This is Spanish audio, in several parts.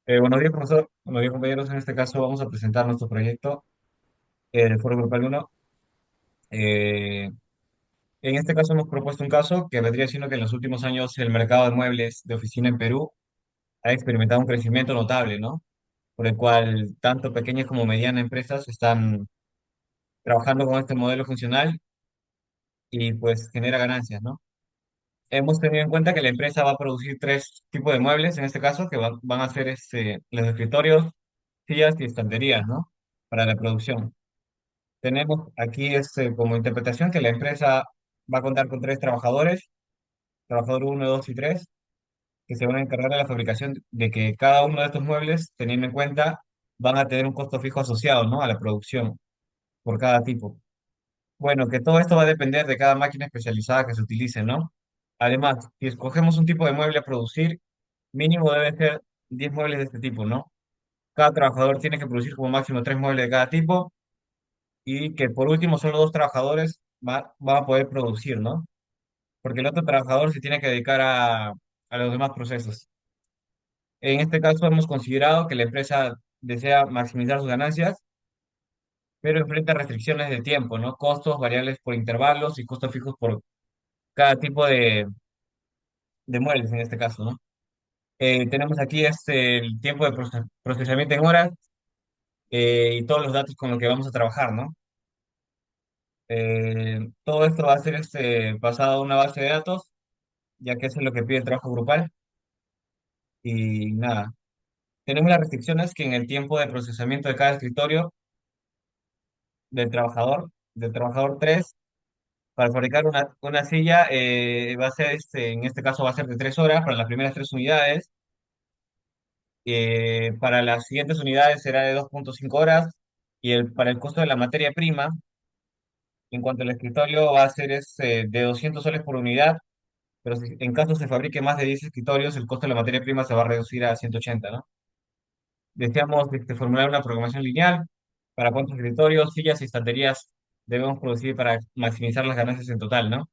Buenos días, profesor. Buenos días, compañeros. En este caso vamos a presentar nuestro proyecto del Foro Grupal 1. Eh, en este caso hemos propuesto un caso que vendría siendo que en los últimos años el mercado de muebles de oficina en Perú ha experimentado un crecimiento notable, ¿no? Por el cual tanto pequeñas como medianas empresas están trabajando con este modelo funcional y pues genera ganancias, ¿no? Hemos tenido en cuenta que la empresa va a producir tres tipos de muebles, en este caso, que van a ser los escritorios, sillas y estanterías, ¿no? Para la producción. Tenemos aquí como interpretación que la empresa va a contar con tres trabajadores, trabajador uno, 2 y 3, que se van a encargar de la fabricación de que cada uno de estos muebles, teniendo en cuenta, van a tener un costo fijo asociado, ¿no? A la producción por cada tipo. Bueno, que todo esto va a depender de cada máquina especializada que se utilice, ¿no? Además, si escogemos un tipo de mueble a producir, mínimo debe ser 10 muebles de este tipo, ¿no? Cada trabajador tiene que producir como máximo 3 muebles de cada tipo y que por último solo dos trabajadores van a poder producir, ¿no? Porque el otro trabajador se tiene que dedicar a los demás procesos. En este caso hemos considerado que la empresa desea maximizar sus ganancias, pero enfrenta restricciones de tiempo, ¿no? Costos variables por intervalos y costos fijos por cada tipo de muebles en este caso, ¿no? Tenemos aquí el tiempo de procesamiento en horas y todos los datos con los que vamos a trabajar, ¿no? Todo esto va a ser basado en una base de datos, ya que eso es lo que pide el trabajo grupal. Y nada, tenemos las restricciones que en el tiempo de procesamiento de cada escritorio del trabajador 3 para fabricar una silla, va a ser, en este caso va a ser de 3 horas para las primeras 3 unidades. Para las siguientes unidades será de 2,5 horas. Y para el costo de la materia prima, en cuanto al escritorio, va a ser de 200 soles por unidad. Pero si en caso se fabrique más de 10 escritorios, el costo de la materia prima se va a reducir a 180, ¿no? Deseamos formular una programación lineal para cuántos escritorios, sillas y estanterías debemos producir para maximizar las ganancias en total, ¿no?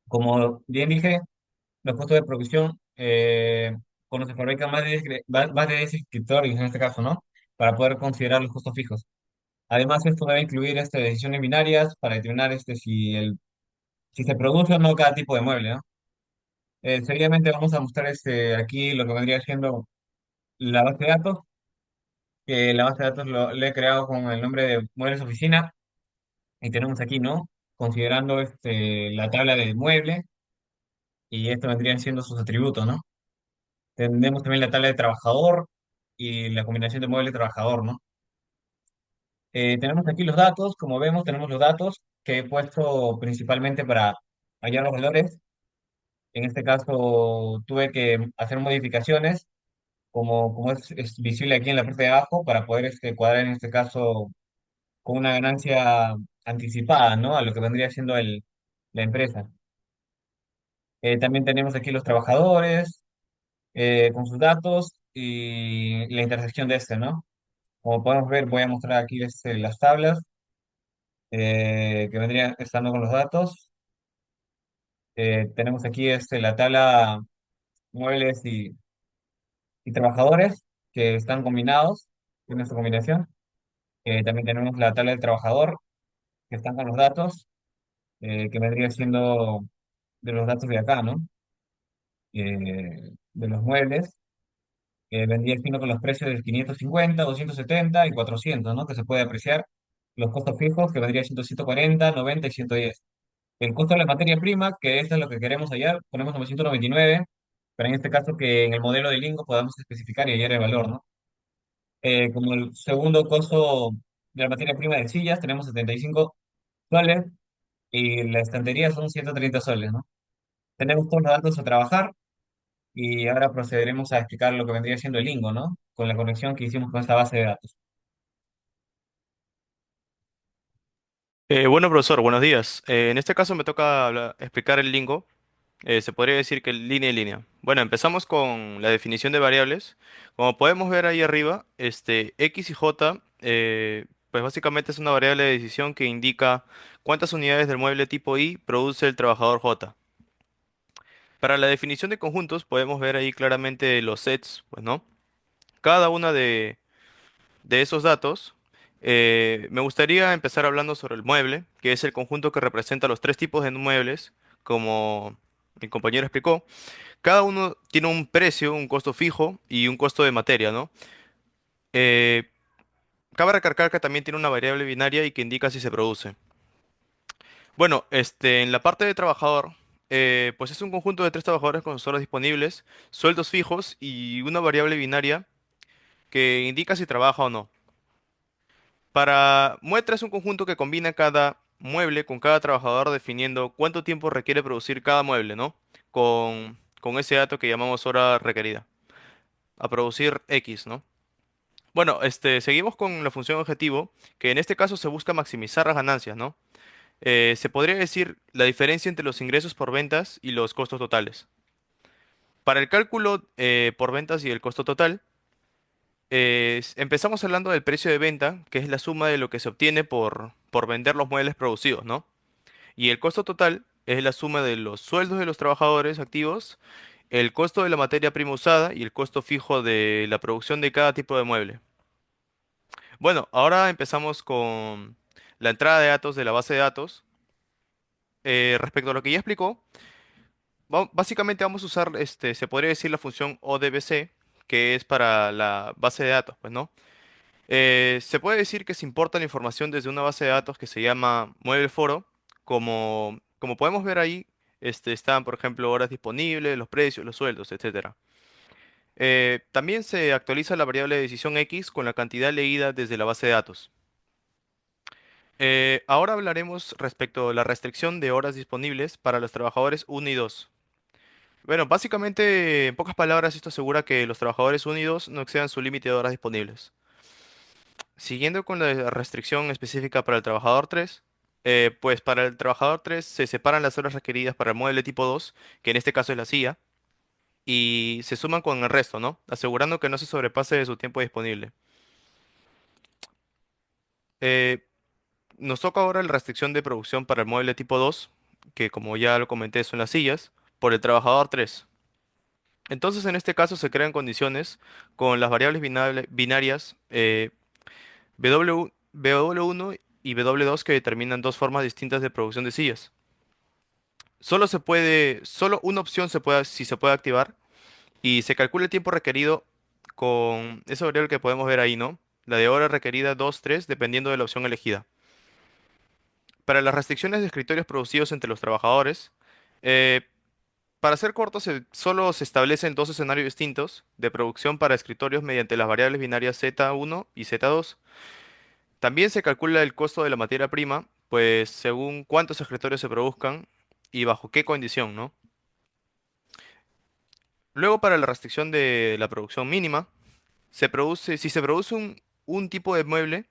Como bien dije, los costos de producción, cuando se fabrican más de 10 escritorios en este caso, ¿no? Para poder considerar los costos fijos. Además, esto debe incluir decisiones binarias para determinar si se produce o no cada tipo de mueble, ¿no? Seguidamente vamos a mostrar aquí lo que vendría siendo la base de datos, que la base de datos le he creado con el nombre de muebles oficina. Y tenemos aquí, ¿no? Considerando la tabla de mueble, y esto vendrían siendo sus atributos, ¿no? Tenemos también la tabla de trabajador y la combinación de mueble y trabajador, ¿no? Tenemos aquí los datos, como vemos, tenemos los datos que he puesto principalmente para hallar los valores. En este caso tuve que hacer modificaciones, como es visible aquí en la parte de abajo, para poder cuadrar en este caso con una ganancia anticipada, ¿no? A lo que vendría siendo la empresa. También tenemos aquí los trabajadores con sus datos y la intersección de ¿no? Como podemos ver, voy a mostrar aquí las tablas que vendrían estando con los datos. Tenemos aquí la tabla muebles y trabajadores que están combinados en nuestra combinación. También tenemos la tabla del trabajador que están con los datos, que vendría siendo de los datos de acá, ¿no? De los muebles. Vendría siendo con los precios de 550, 270 y 400, ¿no? Que se puede apreciar los costos fijos, que vendría siendo 140, 90 y 110. El costo de la materia prima, que esto es lo que queremos hallar, ponemos 999, pero en este caso que en el modelo de Lingo podamos especificar y hallar el valor, ¿no? Como el segundo costo de la materia prima de sillas, tenemos 75 soles y la estantería son 130 soles, ¿no? Tenemos todos los datos a trabajar. Y ahora procederemos a explicar lo que vendría siendo el Lingo, ¿no? Con la conexión que hicimos con esta base de datos. Bueno, profesor, buenos días. En este caso me toca explicar el lingo. Se podría decir que línea y línea. Bueno, empezamos con la definición de variables. Como podemos ver ahí arriba, x y y, pues básicamente es una variable de decisión que indica cuántas unidades del mueble tipo y produce el trabajador j. Para la definición de conjuntos podemos ver ahí claramente los sets, pues, ¿no? cada una de esos datos, me gustaría empezar hablando sobre el mueble, que es el conjunto que representa los tres tipos de muebles, como mi compañero explicó. Cada uno tiene un precio, un costo fijo y un costo de materia, ¿no? Eh, Cabe recalcar que también tiene una variable binaria y que indica si se produce. Bueno, en la parte de trabajador, pues es un conjunto de tres trabajadores con sus horas disponibles, sueldos fijos y una variable binaria que indica si trabaja o no. Para muestra es un conjunto que combina cada mueble con cada trabajador definiendo cuánto tiempo requiere producir cada mueble, ¿no? Con ese dato que llamamos hora requerida. A producir X, ¿no? Bueno, seguimos con la función objetivo, que en este caso se busca maximizar las ganancias, ¿no? Se podría decir la diferencia entre los ingresos por ventas y los costos totales. Para el cálculo por ventas y el costo total, empezamos hablando del precio de venta, que es la suma de lo que se obtiene por vender los muebles producidos, ¿no? Y el costo total es la suma de los sueldos de los trabajadores activos, el costo de la materia prima usada y el costo fijo de la producción de cada tipo de mueble. Bueno, ahora empezamos con la entrada de datos de la base de datos. Respecto a lo que ya explicó, básicamente vamos a usar, se podría decir la función ODBC, que es para la base de datos, pues, ¿no? Se puede decir que se importa la información desde una base de datos que se llama mueble foro. Como podemos ver ahí, están, por ejemplo, horas disponibles, los precios, los sueldos, etcétera. También se actualiza la variable de decisión X con la cantidad leída desde la base de datos. Ahora hablaremos respecto a la restricción de horas disponibles para los trabajadores uno y 2. Bueno, básicamente, en pocas palabras, esto asegura que los trabajadores uno y 2 no excedan su límite de horas disponibles. Siguiendo con la restricción específica para el trabajador 3, pues para el trabajador 3 se separan las horas requeridas para el mueble tipo 2, que en este caso es la silla, y se suman con el resto, ¿no? Asegurando que no se sobrepase de su tiempo disponible. Eh, Nos toca ahora la restricción de producción para el mueble tipo 2, que como ya lo comenté son las sillas, por el trabajador 3. Entonces en este caso se crean condiciones con las variables binarias W1 y W2 que determinan dos formas distintas de producción de sillas. Solo una opción si se puede activar y se calcula el tiempo requerido con esa variable que podemos ver ahí, ¿no? La de hora requerida 2, 3, dependiendo de la opción elegida. Para las restricciones de escritorios producidos entre los trabajadores, eh, para ser corto, solo se establecen dos escenarios distintos de producción para escritorios mediante las variables binarias Z1 y Z2. También se calcula el costo de la materia prima, pues según cuántos escritorios se produzcan y bajo qué condición, ¿no? Luego, para la restricción de la producción mínima, si se produce un tipo de mueble,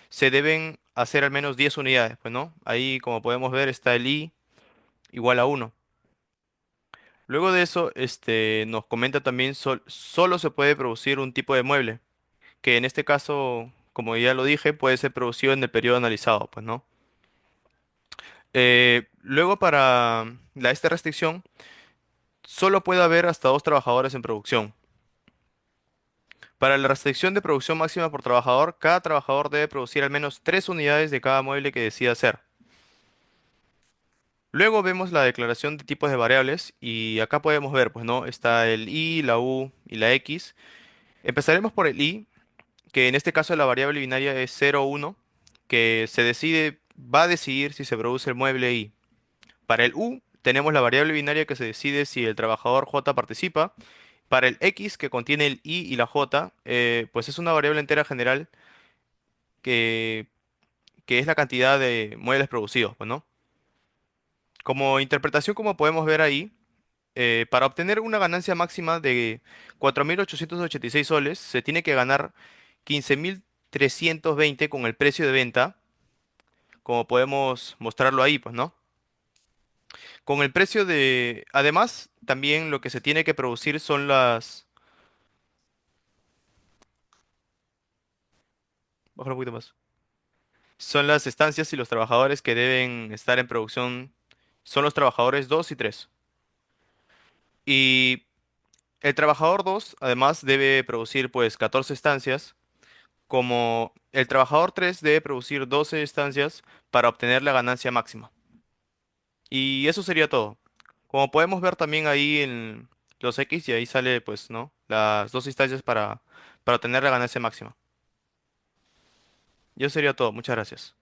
se deben hacer al menos 10 unidades, pues, ¿no? Ahí, como podemos ver, está el I igual a 1. Luego de eso, nos comenta también solo se puede producir un tipo de mueble, que en este caso, como ya lo dije, puede ser producido en el periodo analizado, pues, ¿no? Luego, para esta restricción, solo puede haber hasta dos trabajadores en producción. Para la restricción de producción máxima por trabajador, cada trabajador debe producir al menos 3 unidades de cada mueble que decida hacer. Luego vemos la declaración de tipos de variables y acá podemos ver, pues, ¿no? Está el i, la u y la x. Empezaremos por el i, que en este caso la variable binaria es 0 o 1, que va a decidir si se produce el mueble i. Para el u tenemos la variable binaria que se decide si el trabajador j participa. Para el x, que contiene el i y la j, pues es una variable entera general que, que es la cantidad de muebles producidos, pues, ¿no? Como interpretación, como podemos ver ahí, para obtener una ganancia máxima de 4.886 soles, se tiene que ganar 15.320 con el precio de venta, como podemos mostrarlo ahí, pues, ¿no? Con el precio de... Además, también lo que se tiene que producir son Bájalo un poquito más. Son las estancias y los trabajadores que deben estar en producción son los trabajadores 2 y 3. El trabajador 2 además debe producir pues 14 estancias, como el trabajador 3 debe producir 12 estancias para obtener la ganancia máxima. Y eso sería todo. Como podemos ver también ahí en los X y ahí sale pues, ¿no? Las dos instancias para obtener la ganancia máxima. Y eso sería todo. Muchas gracias.